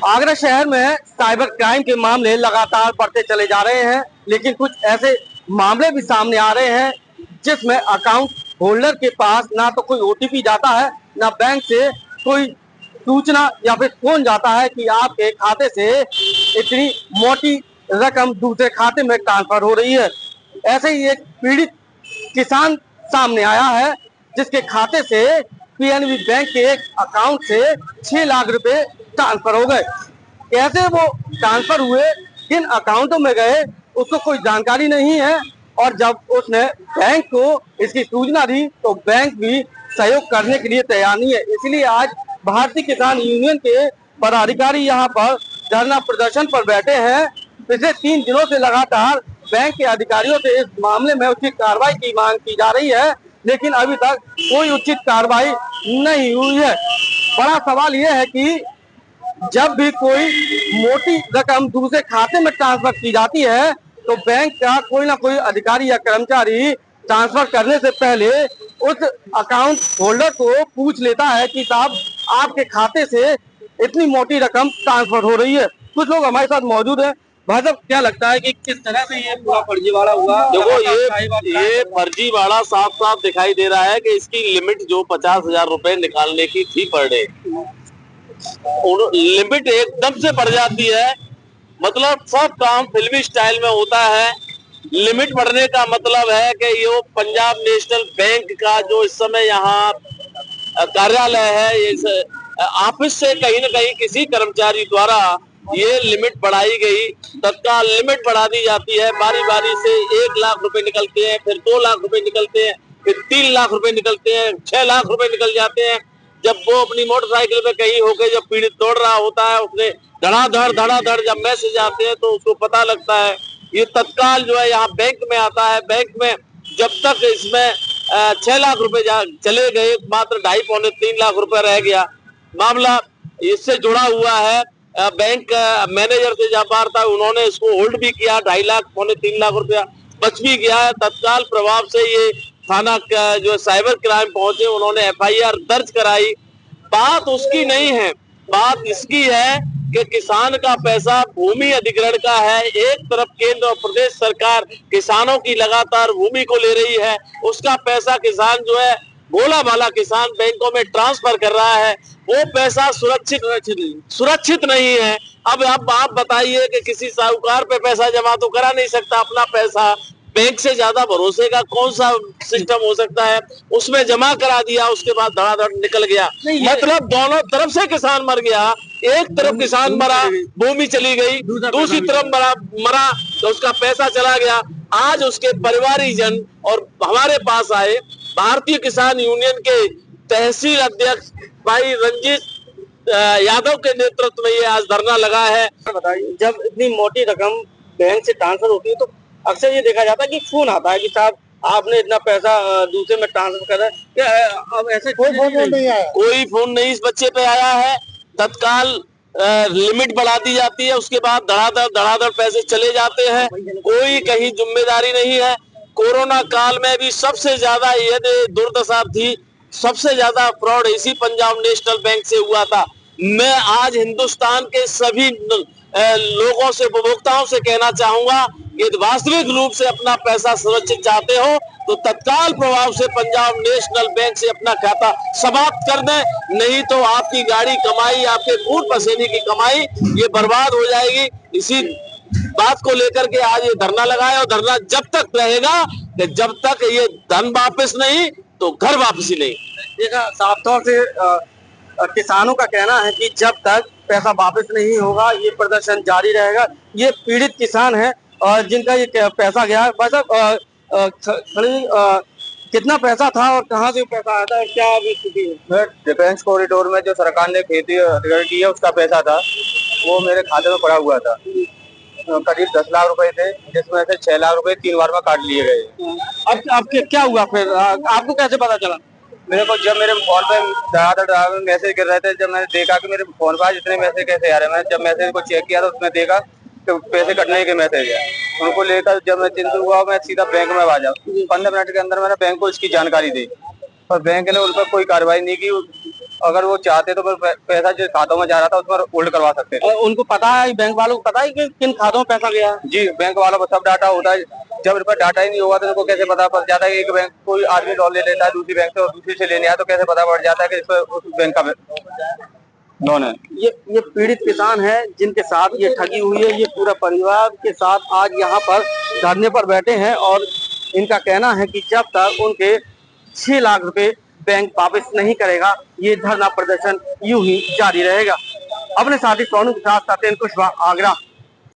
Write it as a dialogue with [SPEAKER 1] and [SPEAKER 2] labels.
[SPEAKER 1] आगरा शहर में cyber crime के मामले लगातार बढ़ते चले जा रहे हैं, लेकिन कुछ ऐसे मामले भी सामने आ रहे हैं जिसमें अकाउंट होल्डर के पास ना तो कोई ओटीपी जाता है, ना बैंक से कोई सूचना या फिर फोन जाता है कि आपके खाते से इतनी मोटी रकम दूसरे खाते में ट्रांसफर हो रही है। ऐसे ही एक पीड़ित किसान सामने आया है जिसके खाते से पीएनबी बैंक के एक अकाउंट से 6 लाख रुपए ट्रांसफर हो गए। कैसे वो ट्रांसफर हुए, किन अकाउंटों में गए, उसको कोई जानकारी नहीं है। और जब उसने बैंक को इसकी सूचना दी तो बैंक भी सहयोग करने के लिए तैयार नहीं है। इसलिए आज भारतीय किसान यूनियन के पदाधिकारी यहाँ पर धरना प्रदर्शन पर बैठे हैं। पिछले 3 दिनों से लगातार बैंक के अधिकारियों से इस मामले में उचित कार्रवाई की मांग की जा रही है, लेकिन अभी तक कोई उचित कार्रवाई नहीं हुई है। बड़ा सवाल यह है कि जब भी कोई मोटी रकम दूसरे खाते में ट्रांसफर की जाती है तो बैंक का कोई ना कोई अधिकारी या कर्मचारी ट्रांसफर करने से पहले उस अकाउंट होल्डर को पूछ लेता है कि साहब आपके खाते से इतनी मोटी रकम ट्रांसफर हो रही है। कुछ लोग हमारे साथ मौजूद हैं। भाई साहब, क्या लगता है कि किस तरह से ये पूरा फर्जीवाड़ा हुआ?
[SPEAKER 2] देखो, ये फर्जीवाड़ा साफ साफ दिखाई दे रहा है कि इसकी लिमिट जो 50,000 रुपए निकालने की थी पर डे, लिमिट एकदम से बढ़ जाती है। मतलब सब काम फिल्मी स्टाइल में होता है। लिमिट बढ़ने का मतलब है कि ये पंजाब नेशनल बैंक का जो इस समय यहाँ कार्यालय है, इस ऑफिस से कहीं न कहीं किसी कर्मचारी द्वारा ये लिमिट बढ़ाई गई। तत्काल लिमिट बढ़ा दी जाती है। बारी बारी से 1 लाख रुपए निकलते हैं, फिर 2 लाख रुपए निकलते हैं, फिर 3 लाख रुपए निकलते हैं, 6 लाख रुपए निकल जाते हैं। जब वो अपनी मोटरसाइकिल पे कहीं होकर जब पीड़ित दौड़ रहा होता है, उसने धड़ाधड़ जब मैसेज आते हैं तो उसको पता लगता है। ये तत्काल जो है यहाँ बैंक में आता है। बैंक में जब तक इसमें 6 लाख रुपए चले गए, मात्र 2.5 पौने 3 लाख रुपए रह गया। मामला इससे जुड़ा हुआ है। बैंक मैनेजर से जब बात था, उन्होंने इसको होल्ड भी किया। 2.5 लाख पौने 3 लाख रुपया बच भी गया है। तत्काल प्रभाव से ये थाना जो साइबर क्राइम पहुंचे, उन्होंने एफआईआर दर्ज कराई। बात उसकी नहीं है, बात इसकी है कि किसान का पैसा भूमि अधिग्रहण का है। एक तरफ केंद्र और प्रदेश सरकार किसानों की लगातार भूमि को ले रही है, उसका पैसा किसान जो है भोला भाला किसान बैंकों में ट्रांसफर कर रहा है। वो पैसा सुरक्षित नहीं है। अब आप बताइए कि किसी साहूकार पे पैसा जमा तो करा नहीं सकता। अपना पैसा बैंक से ज्यादा भरोसे का कौन सा सिस्टम हो सकता है? उसमें जमा करा दिया, उसके बाद धड़ाधड़ निकल गया। मतलब दोनों तरफ से किसान मर गया। एक तरफ किसान मरा, भूमि चली गई, दूसरी तरफ मरा तो उसका पैसा चला गया। आज उसके परिवारीजन और हमारे पास आए। भारतीय किसान यूनियन के तहसील अध्यक्ष भाई रंजीत यादव के नेतृत्व में ये आज धरना लगा है।
[SPEAKER 1] बताइए, जब इतनी मोटी रकम बैंक से ट्रांसफर होती है तो अक्सर ये देखा जाता है कि फोन आता है कि साहब आपने इतना पैसा दूसरे में ट्रांसफर करा। क्या अब ऐसे कोई फोन नहीं आया?
[SPEAKER 2] कोई फोन नहीं इस बच्चे पे आया है। तत्काल लिमिट बढ़ा दी जाती है, उसके बाद धड़ाधड़ पैसे चले जाते हैं। कोई कहीं जिम्मेदारी नहीं है। कोरोना काल में भी सबसे ज्यादा यदि दुर्दशा थी, सबसे ज्यादा फ्रॉड इसी पंजाब नेशनल बैंक से हुआ था। मैं आज हिंदुस्तान के सभी लोगों से, उपभोक्ताओं से कहना चाहूंगा कि वास्तविक रूप से अपना पैसा सुरक्षित चाहते हो तो तत्काल प्रभाव से पंजाब नेशनल बैंक से अपना खाता समाप्त कर दें, नहीं तो आपकी गाड़ी कमाई, आपके खून पसीने की कमाई ये बर्बाद हो जाएगी। इसी बात को लेकर के आज ये धरना लगाया और धरना जब तक रहेगा कि जब तक ये धन वापस नहीं तो घर वापसी नहीं।
[SPEAKER 1] देखा, साफ तौर से किसानों का कहना है कि जब तक पैसा वापस नहीं होगा ये प्रदर्शन जारी रहेगा। ये पीड़ित किसान है और जिनका ये पैसा गया है। कितना पैसा था और कहाँ से पैसा आया था और क्या अभी स्थिति है?
[SPEAKER 3] डिफेंस कॉरिडोर में जो सरकार ने खेती अधिग्रहण की है उसका पैसा था, वो मेरे खाते में पड़ा हुआ था। करीब 10 लाख रुपए थे, जिसमें से 6 लाख रुपए 3 बार में काट लिए गए।
[SPEAKER 1] अब क्या हुआ फिर? आपको कैसे पता चला?
[SPEAKER 3] मेरे को जब मेरे फोन पे धड़ाधड़ मैसेज कर रहे थे, जब मैंने देखा कि मेरे फोन पर इतने मैसेज कैसे आ रहे हैं, मैंने जब मैसेज को चेक किया तो उसमें देखा तो पैसे कटने के मैसेज है। उनको लेकर जब मैं चिंतित हुआ, मैं सीधा बैंक में आ जाऊँ। 15 मिनट के अंदर मैंने बैंक को इसकी जानकारी दी और बैंक ने उन पर कोई कार्रवाई नहीं की। अगर वो चाहते तो पैसा जो खातों में जा रहा था उसमें होल्ड करवा सकते थे।
[SPEAKER 1] उनको पता है, बैंक वालों को पता है कि किन खातों में पैसा गया है?
[SPEAKER 3] जी, बैंक वालों को सब डाटा होता है। जब इनका डाटा ही नहीं होगा तो उनको कैसे पता पड़ जाता है कि एक बैंक कोई आदमी लोन ले लेता है दूसरी बैंक से और दूसरी से लेने आया तो कैसे पता पड़ जाता है कि इस पर उस बैंक का लोन है।
[SPEAKER 1] ये पीड़ित किसान है जिनके साथ ये ठगी हुई है। ये पूरा परिवार के साथ आज यहाँ पर धरने पर बैठे हैं और इनका कहना है कि जब तक उनके 6 लाख रुपए बैंक वापस नहीं करेगा ये धरना प्रदर्शन यूं ही जारी रहेगा। अपने साथी सोनू के साथ सत्येंद्र कुशवाहा, आगरा।